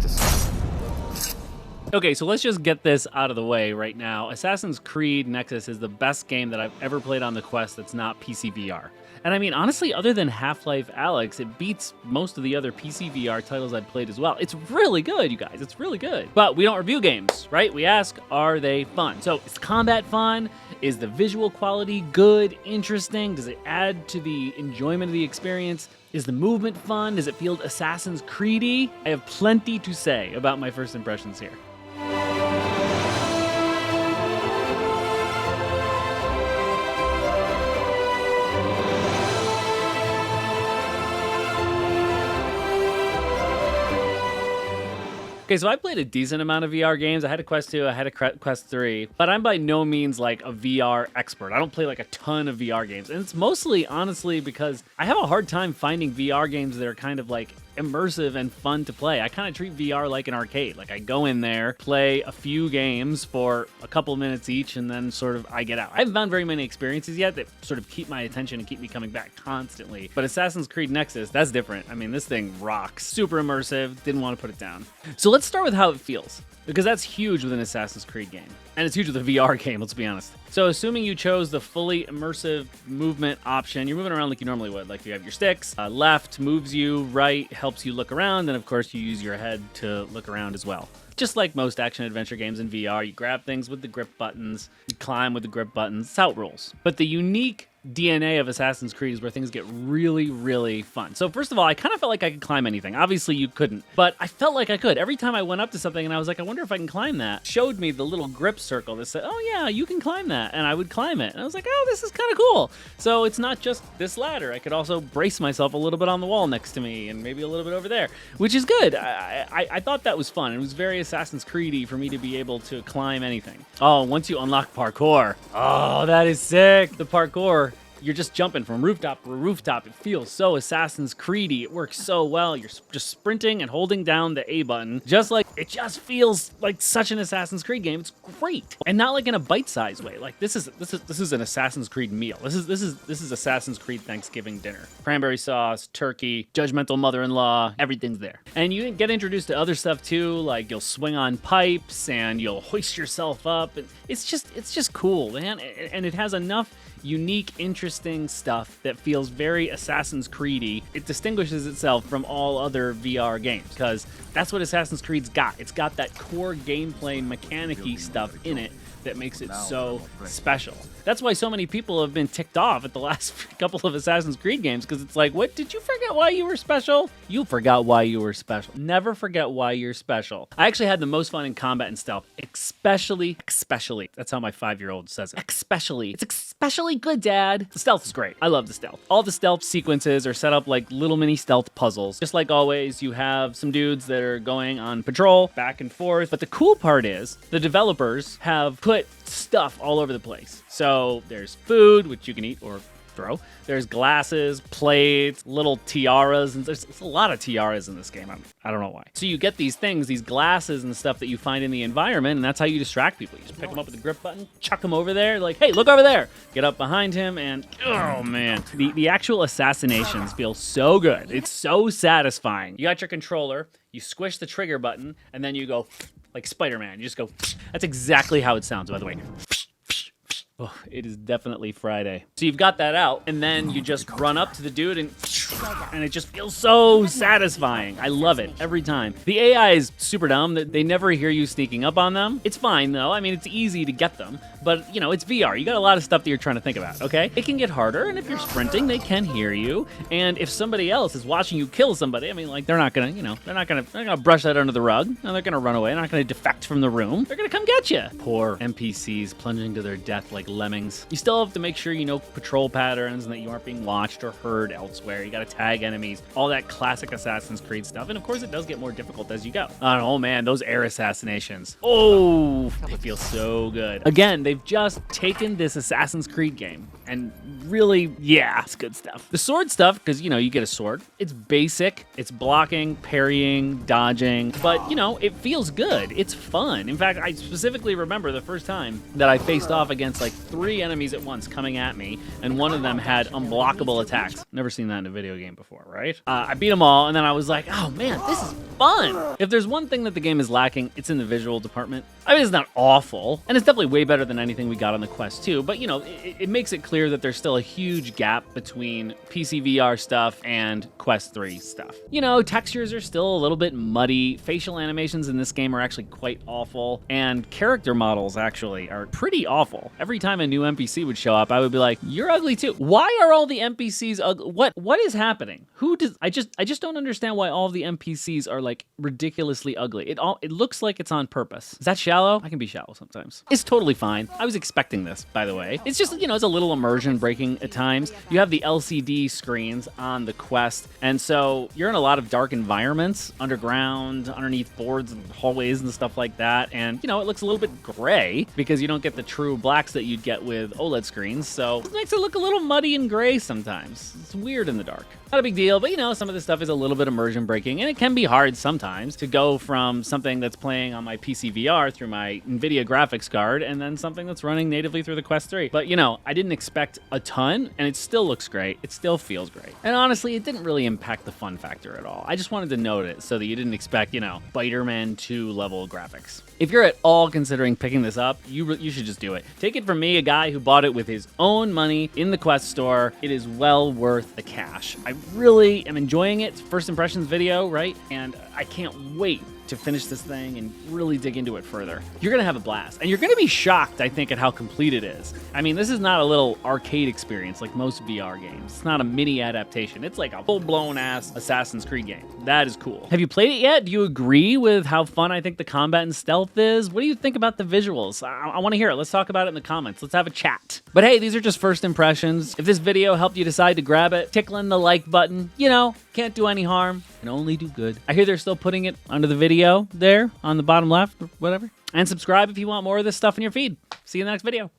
practice. Okay, so let's just get this out of the way right now. Assassin's Creed Nexus is the best game that I've ever played on the Quest that's not PC VR. And I mean, honestly, other than Half-Life Alyx, it beats most of the other PC VR titles I've played as well. It's really good, you guys. It's really good. But we don't review games, right? We ask, are they fun? So is combat fun? Is the visual quality good, interesting? Does it add to the enjoyment of the experience? Is the movement fun? Does it feel Assassin's Creed-y? I have plenty to say about my first impressions here. Okay, so I played a decent amount of VR games. I had a Quest 2, I had a Quest 3, but I'm by no means like a VR expert. I don't play like a ton of VR games. And it's mostly, honestly, because I have a hard time finding VR games that are kind of like immersive and fun to play. I kind of treat VR like an arcade. Like I go in there, play a few games for a couple minutes each, and then sort of I get out. I haven't found very many experiences yet that sort of keep my attention and keep me coming back constantly. But Assassin's Creed Nexus, that's different. I mean, this thing rocks. Super immersive. Didn't want to put it down. So let's start with how it feels, because that's huge with an Assassin's Creed game. And it's huge with a VR game, let's be honest. So assuming you chose the fully immersive movement option, you're moving around like you normally would. Like you have your sticks, left moves you, right helps you look around, and of course you use your head to look around as well. Just like most action-adventure games in VR, you grab things with the grip buttons, you climb with the grip buttons, it's how it rolls. But the unique DNA of Assassin's Creed is where things get really, really fun. So first of all, I kind of felt like I could climb anything. Obviously you couldn't, but I felt like I could. Every time I went up to something and I was like, I wonder if I can climb that, showed me the little grip circle that said, oh yeah, you can climb that. And I would climb it. And I was like, oh, this is kind of cool. So it's not just this ladder. I could also brace myself a little bit on the wall next to me and maybe a little bit over there, which is good. I thought that was fun. It was very Assassin's Creed-y for me to be able to climb anything. Oh, once you unlock parkour. Oh, that is sick. The parkour. You're just jumping from rooftop to rooftop. It feels so Assassin's Creed-y. It works so well. You're just sprinting and holding down the A button. It just feels like such an Assassin's Creed game. It's great. And not like in a bite-sized way. Like this is an Assassin's Creed meal. This is Assassin's Creed Thanksgiving dinner. Cranberry sauce, turkey, judgmental mother-in-law, everything's there. And you get introduced to other stuff too, like you'll swing on pipes and you'll hoist yourself up. And it's just cool, man. And it has enough unique, interesting stuff that feels very Assassin's Creed-y. It distinguishes itself from all other VR games because that's what Assassin's Creed's got. It's got that core gameplay mechanic-y stuff in it that makes it so special. That's why so many people have been ticked off at the last couple of Assassin's Creed games, because it's like, what, did you forget why you were special? You forgot why you were special. Never forget why you're special. I actually had the most fun in combat and stealth, especially, that's how my 5-year-old says it, especially. It's especially good, Dad. The stealth is great. I love the stealth. All the stealth sequences are set up like little mini stealth puzzles. Just like always, you have some dudes that are going on patrol back and forth. But the cool part is the developers have put stuff all over the place. So there's food, which you can eat or throw. There's glasses, plates, little tiaras, and there's a lot of tiaras in this game. I don't know why. So you get these things, these glasses and stuff that you find in the environment, and that's how you distract people. You just pick them up with the grip button, chuck them over there, like, hey, look over there. Get up behind him, and oh man. The actual assassinations feel so good. It's so satisfying. You got your controller, you squish the trigger button, and then you go like Spider-Man. You just go, that's exactly how it sounds, by the way. Oh, it is definitely Friday. So you've got that out, and then you just run up to the dude, and it just feels so satisfying. I love it every time. The AI is super dumb. They never hear you sneaking up on them. It's fine, though. I mean, it's easy to get them. But, you know, it's VR. You got a lot of stuff that you're trying to think about, okay? It can get harder, and if you're sprinting, they can hear you. And if somebody else is watching you kill somebody, I mean, like, they're not gonna brush that under the rug. No, they're gonna run away. They're not gonna defect from the room. They're gonna come get you. Poor NPCs plunging to their death like lemmings. You still have to make sure you know patrol patterns and that you aren't being watched or heard elsewhere. You gotta tag enemies, all that classic Assassin's Creed stuff. And of course, it does get more difficult as you go. Oh man, those air assassinations. Oh, they feel so good. Again, they've just taken this Assassin's Creed game And really, yeah, it's good stuff. The sword stuff, because, you know, you get a sword. It's basic. It's blocking, parrying, dodging. But, you know, it feels good. It's fun. In fact, I specifically remember the first time that I faced off against like 3 enemies at once coming at me, and one of them had unblockable attacks. Never seen that in a video game before, right? I beat them all, and then I was like, oh man, this is fun. If there's one thing that the game is lacking, it's in the visual department. I mean, it's not awful, and it's definitely way better than anything we got on the Quest 2, but, you know, it makes it clear that there's still a huge gap between PC VR stuff and Quest 3 stuff. You know, textures are still a little bit muddy, facial animations in this game are actually quite awful, and character models actually are pretty awful. Every time a new NPC would show up, I would be like, you're ugly too. Why are all the NPCs ugly? What is happening? Who does, I just don't understand why all of the NPCs are like ridiculously ugly. It looks like it's on purpose. Is that shallow? I can be shallow sometimes. It's totally fine. I was expecting this, by the way. It's just, you know, it's a little immersion breaking at times. You have the LCD screens on the Quest, and so you're in a lot of dark environments, underground, underneath boards and hallways and stuff like that, and, you know, it looks a little bit gray because you don't get the true blacks that you'd get with OLED screens, so it makes it look a little muddy and gray sometimes. It's weird in the dark. Not a big deal, but, you know, some of this stuff is a little bit immersion breaking, and it can be hard sometimes to go from something that's playing on my PC VR through my NVIDIA graphics card and then something that's running natively through the Quest 3. But, you know, I didn't expect a ton, and it still looks great. It still feels great. And honestly, it didn't really impact the fun factor at all. I just wanted to note it so that you didn't expect, you know, Spider-Man 2 level graphics. If you're at all considering picking this up, you should just do it. Take it from me, a guy who bought it with his own money in the Quest store. It is well worth the cash. I really am enjoying it. It's first impressions video, right? And I can't wait to finish this thing and really dig into it further. You're gonna have a blast, and you're gonna be shocked, I think, at how complete it is. I mean, this is not a little arcade experience like most VR games. It's not a mini adaptation. It's like a full-blown ass Assassin's Creed game. That is cool. Have you played it yet? Do you agree with how fun I think the combat and stealth is? What do you think about the visuals? I want to hear it. Let's talk about it in the comments. Let's have a chat. But hey, these are just first impressions. If this video helped you decide to grab it, tickling the like button, you know, can't do any harm, can only do good. I hear they're still putting it under the video there on the bottom left or whatever. And subscribe if you want more of this stuff in your feed. See you in the next video.